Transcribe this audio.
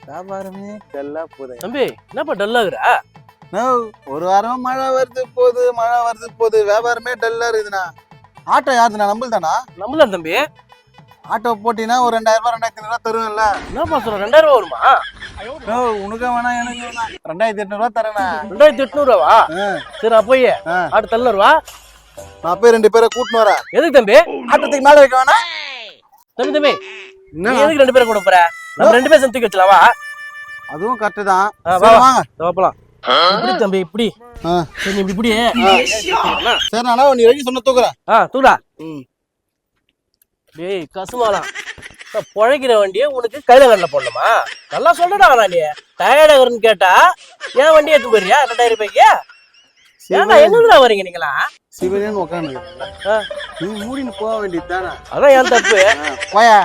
வியாபாரமே டல்லா போகுது. தம்பி என்னப்பா டல்லாகுறா? ஒரு வாரமா மழை வருது போகுது வியாபாரமே டல்லா இருக்குதுண்ணா. ஆட்டோ யாருதுண்ணா? நம்மள்தானா? நம்மள தம்பி ஆட்டோ போட்டினா ஒரு 2000 ரூபாய் 2500 ரூபாய் தருவேன்ல. என்னப்பா சொல்ற? 2000 ரூபா வருமா? உனக்கு வேணா எனக்கு வேணா 2800 ரூபாய் தரேண்ணா. 2800 ரூபாவா? சரி நான் போய் ஆட்டு தள்ளருவா. நான் போய் 2 பேரை கூட்டின்னு வரேன். எதுக்கு தம்பி? ஆட்டத்துக்கு மேல வைக்க வேணா. தம்பி நீ எதுக்கு 2 பேரை கூட போற? நம்ம 2 பேரும் தூக்கி வச்சலாவா? அதுவும் கரெக்ட் தான். வாங்க போலாம். இப்படி தம்பி இப்படி. சரி நீ இப்படி சரி நானா நீ ரெடி சொன்ன தூக்குறேன். தூக்குடா. டேய் கசுமாலாம் பொழைக்கிற வண்டியை உனக்கு கையில கடல போடணுமா? நல்லா சொல்லடா. நீ டயர்டாகிறன்னு கேட்டா ஏன் வண்டி எடுத்து போயிடுறியா? 2000 ரூபாய்க்கு ஏன்னா எங்கடா வரீங்க நீங்களா? சிவனேன்னு உட்காந்து நீ மூடின்னு போக வேண்டியது தானே. அதான் ஏன் தப்பு. போயா